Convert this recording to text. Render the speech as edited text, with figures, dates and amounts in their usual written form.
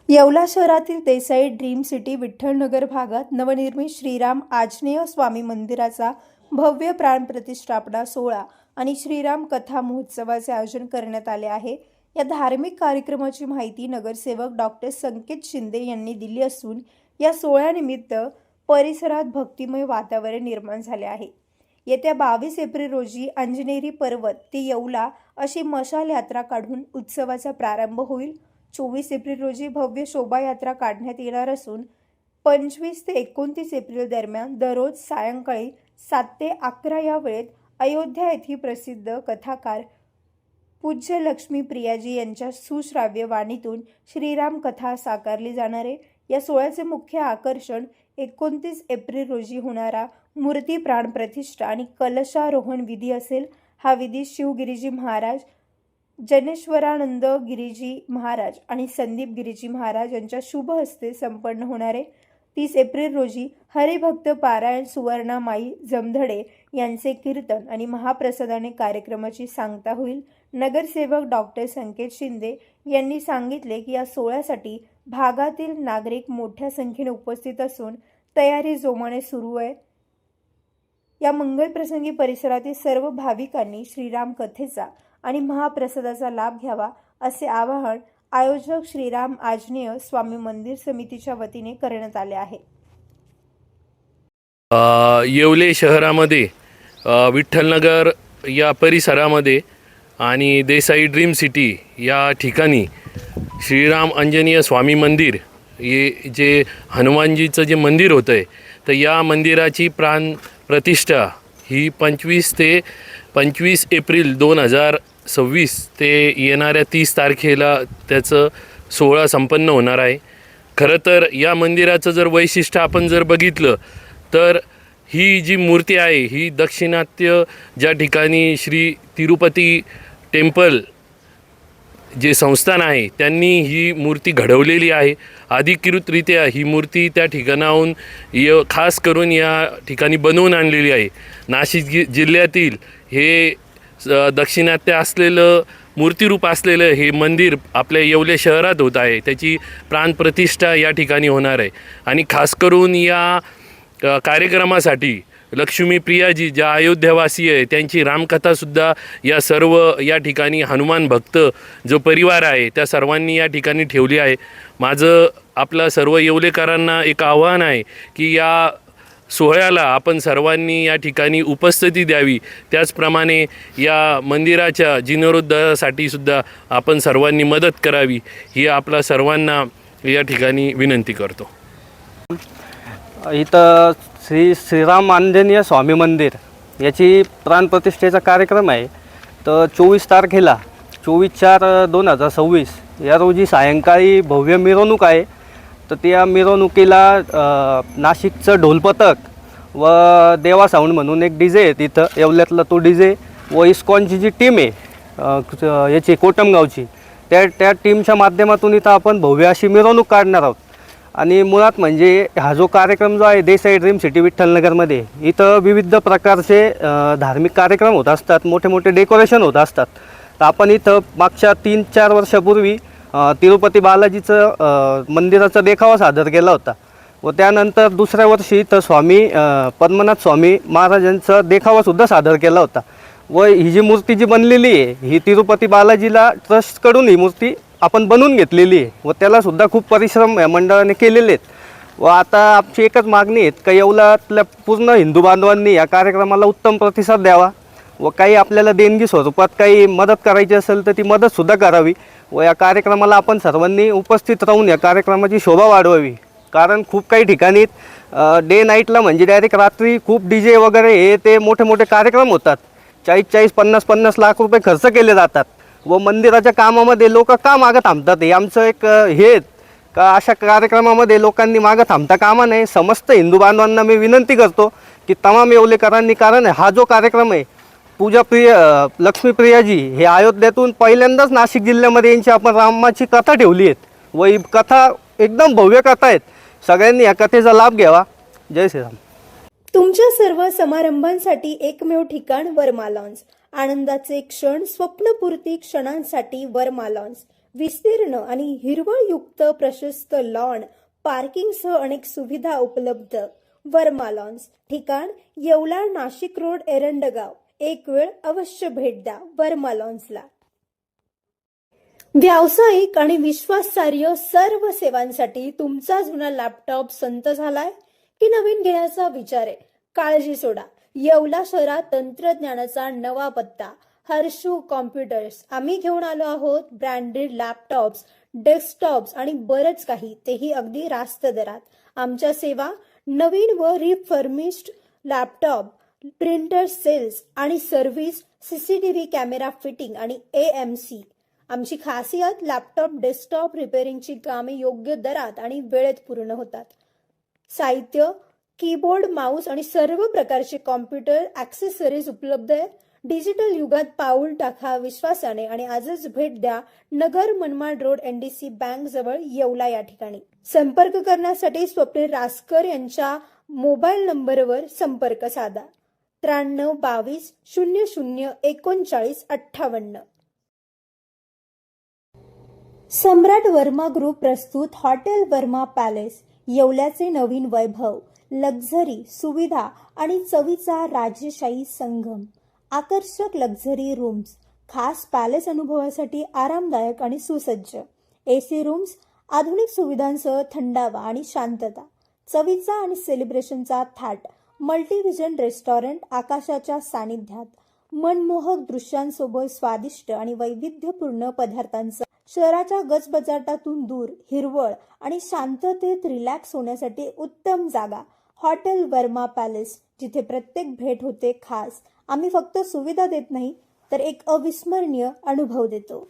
येवला शहरातील Desai dream city Vitthalnagar भागात नवनिर्मित श्रीराम आंजनेय स्वामी मंदिराचा भव्य प्राण प्रतिष्ठापना सोहळा आणि श्रीराम कथा महोत्सवाचे आयोजन करण्यात आले आहे। या धार्मिक कार्यक्रमाची माहिती नगरसेवक डॉक्टर संकेत शिंदे यांनी दिली असून या सोहळ्यानिमित्त परिसरात भक्तिमय वातावरण निर्माण झाले आहे। येत्या 22 एप्रिल रोजी अंजनेरी पर्वत ते येवला अशी मशाल यात्रा काढून उत्सवाचा प्रारंभ होईल। 24 एप्रिल रोजी भव्य शोभायात्रा काढण्यात येणार असून 25 ते 29 एप्रिल दरम्यान दररोज सायंकाळी 7 ते 11 या वेळेत अयोध्या येथील प्रसिद्ध कथाकार पूज्य लक्ष्मी प्रियाजी यांच्या सुश्राव्य वाणीतून श्रीराम कथा साकारली जाणार आहे। या सोहळ्याचे मुख्य आकर्षण 29 एप्रिल रोजी होणारा मूर्ती प्राण प्रतिष्ठा आणि कलशारोहण विधी असेल। हा विधी शिवगिरीजी महाराज, जनेश्वरानंद गिरीजी महाराज आणि संदीप गिरीजी महाराज यांच्या शुभ हस्ते संपन्न होणार आहे। 30 एप्रिल रोजी हरिभक्त पारायण सुवर्णामाई जमधडे यांचे कीर्तन आणि महाप्रसादाने कार्यक्रमाची सांगता होईल। नगरसेवक डॉक्टर संकेत शिंदे यांनी सांगितले की या सोहळ्यासाठी भागातील नागरिक मोठ्या संख्येने उपस्थित असून तयारी जोमाने सुरू आहे। या मंगल प्रसंगी परिसरातील सर्व भाविकांनी श्रीराम कथेचा आणि महाप्रसादाचा लाभ घ्यावा असे आवाहन आयोजक श्रीराम आंजनेय स्वामी मंदिर समितीच्या वतीने करण्यात आले आहे। येवले शहरामध्ये विठ्ठलनगर या परिसरामध्ये आणि देसाई ड्रीम सिटी या ठिकाणी श्रीराम आंजनेय स्वामी मंदिर हे जे हनुमानजीचं जे मंदिर होतं आहे, तर या मंदिराची प्राण प्रतिष्ठा ही 25 एप्रिल 2026 ते येणाऱ्या 30 तारखेला त्याचं सोहळा संपन्न होणार आहे। खरं तर या मंदिराचं जर वैशिष्ट्य आपण जर बघितलं तर ही जी मूर्ती आहे ही दाक्षिणात्य ज्या ठिकाणी श्री तिरुपती टेम्पल जे संस्थान आहे त्यांनी ही मूर्ती घडवलेली आहे। अधिकृतरित्या ही मूर्ती त्या ठिकाणाहून खास करून या ठिकाणी बनवून आणलेली आहे। नाशिक जिल्ह्यातील हे दाक्षिणात्य असलेलं मूर्तिरूप असलेलं हे मंदिर आपल्या येवले शहरात होत आहे। त्याची प्राणप्रतिष्ठा या ठिकाणी होणार आहे आणि खास करून या कार्यक्रमासाठी लक्ष्मी प्रियाजी ज्या अयोध्यावासी आहे त्यांची रामकथासुद्धा या ठिकाणी हनुमान भक्त जो परिवार आहे त्या सर्वांनी या ठिकाणी ठेवली आहे। माझं आपल्या सर्व येवलेकरांना एक आव्हान आहे की या सोहळ्याला आपण सर्वांनी या ठिकाणी उपस्थिती द्यावी। त्याचप्रमाणे या मंदिराच्या जीर्णोद्धारासाठी सुद्धा आपण सर्वांनी मदत करावी ही आपल्या सर्वांना या ठिकाणी विनंती करतो। इथं श्रीराम आंजनेय स्वामी मंदिर याची प्राणप्रतिष्ठेचा कार्यक्रम आहे। तर 24 तारखेला 24/4/2026 या रोजी सायंकाळी भव्य मिरवणूक आहे। तर त्या मिरवणुकीला नाशिकचं ढोलपथक व देवा साऊंड म्हणून एक DJ आहे तिथं येवल्यातला तो DJ व इस्कॉनची जी टीम आहे याची कोटमगावची त्या टीमच्या माध्यमातून इथं आपण भव्य अशी मिरवणूक काढणार आहोत। आणि मुळात म्हणजे हा जो कार्यक्रम जो आहे देसाई ड्रीम सिटी विठ्ठलनगरमध्ये इथं विविध प्रकारचे धार्मिक कार्यक्रम होत असतात, मोठे मोठे डेकोरेशन होत असतात। तर आपण इथं मागच्या 3-4 वर्षापूर्वी तिरुपती बालाजीचं मंदिराचा देखावा सादर केला होता व त्यानंतर दुसऱ्या वर्षी इथं स्वामी पद्मनाथ स्वामी महाराजांचा देखावासुद्धा सादर केला होता। व ही जी मूर्ती जी बनलेली आहे ही तिरुपती बालाजीला ट्रस्टकडून ही मूर्ती आपण बनवून घेतलेली आहे व त्यालासुद्धा खूप परिश्रम या मंडळाने केलेले आहेत। व आता आमची एकच मागणी आहे का येवल्यातल्या पूर्ण हिंदू बांधवांनी या कार्यक्रमाला उत्तम प्रतिसाद द्यावा व काही आपल्याला देणगी स्वरूपात काही मदत करायची असेल तर ती मदतसुद्धा करावी व या कार्यक्रमाला आपण सर्वांनी उपस्थित राहून या कार्यक्रमाची शोभा वाढवावी। कारण खूप काही ठिकाणी डे नाईटला म्हणजे डायरेक्ट रात्री खूप DJ वगैरे हे ते मोठे मोठे कार्यक्रम होतात। 40-40, 50-50 लाख रुपये खर्च केले जातात व मंदिराच्या कामामध्ये लोक का मागं थांबतात हे आमचं एक हे का अशा कार्यक्रमामध्ये लोकांनी मागं थांबता कामा नये। समस्त हिंदू बांधवांना मी विनंती करतो की तमाम येवलेकरांनी, कारण हा जो कार्यक्रम आहे पूजाप्रिय लक्ष्मीप्रियाजी हे अयोध्येतून पहिल्यांदाच नाशिक जिल्ह्यामध्ये यांची आपण रामाची कथा ठेवली आहे व ही कथा एकदम भव्य कथा आहेत। सगळ्यांनी या कथेचा लाभ घ्यावा। जय श्रीराम। तुमच्या सर्व समारंभांसाठी एकमेव ठिकाण वर्मा लॉन्स। आनंदाचे क्षण, स्वप्नपूर्ती क्षणांसाठी वर्मा लॉन्स। विस्तीर्ण आणि हिरवळयुक्त प्रशस्त लॉन, पार्किंगसह अनेक सुविधा उपलब्ध. वर्मा लॉन्स, ठिकाण येवला, नाशिक रोड, एरंडगाव. एक वेळ अवश्य भेट द्या वर्मा लॉन्सला. व्यावसायिक आणि विश्वासार्ह सर्व सेवांसाठी तुमचा जुना लॅपटॉप संत झालाय की नवीन घेण्याचा विचार आहे? काळजी सोडा. येवला शहरात तंत्रज्ञानाचा नवा पत्ता, हर्षू कॉम्प्युटर्स. आम्ही घेऊन आलो आहोत ब्रँडेड लॅपटॉप्स, डेस्कटॉप्स आणि बरंच काही, तेही अगदी रास्त दरात. आमच्या सेवा नवीन व रिफर्मिश्ड लॅपटॉप, प्रिंटर सेल्स आणि सर्व्हिस, सीसीटीव्ही कॅमेरा फिटिंग आणि AMC. आमची खासियत लॅपटॉप डेस्कटॉप रिपेअरिंगची कामे योग्य दरात आणि वेळेत पूर्ण होतात. साहित्य, कीबोर्ड, माऊस आणि सर्व प्रकारचे कॉम्प्युटर ॲक्सेसरीज उपलब्ध आहे. डिजिटल युगात पाऊल टाका विश्वासाने आणि आजच भेट द्या Nagar Manmad road, NDC bank जवळ, येवला या ठिकाणी. संपर्क करण्यासाठी स्वप्नील रासकर यांच्या मोबाईल नंबरवर संपर्क साधा. 93 22 00 39 58. सम्राट वर्मा ग्रुप प्रस्तुत हॉटेल वर्मा पॅलेस, येवल्याचे नवीन वैभव, लक्झरी, सुविधा आणि चवीचा राजेशाही संगम. आकर्षक लक्झरी रूम्स, खास पॅलेस अनुभवासाठी आरामदायक आणि सुसज्ज. AC रूम्स, आधुनिक सुविधांसह थंडावा आणि शांतता. चवीचा आणि सेलिब्रेशनचा थाट. मल्टीव्हिजन रेस्टॉरंट, आकाशाच्या सानिध्यात. मनमोहक दृश्यांसोबत स्वादिष्ट आणि वैविध्यपूर्ण पदार्थांचा. शहराच्या गजबजाटातून दूर, हिरवळ आणि शांततेत रिलॅक्स होण्यासाठी उत्तम जागा. हॉटेल वर्मा पॅलेस, जिथे प्रत्येक भेट होते खास. आम्ही फक्त सुविधा देत नाही तर एक अविस्मरणीय अनुभव देतो.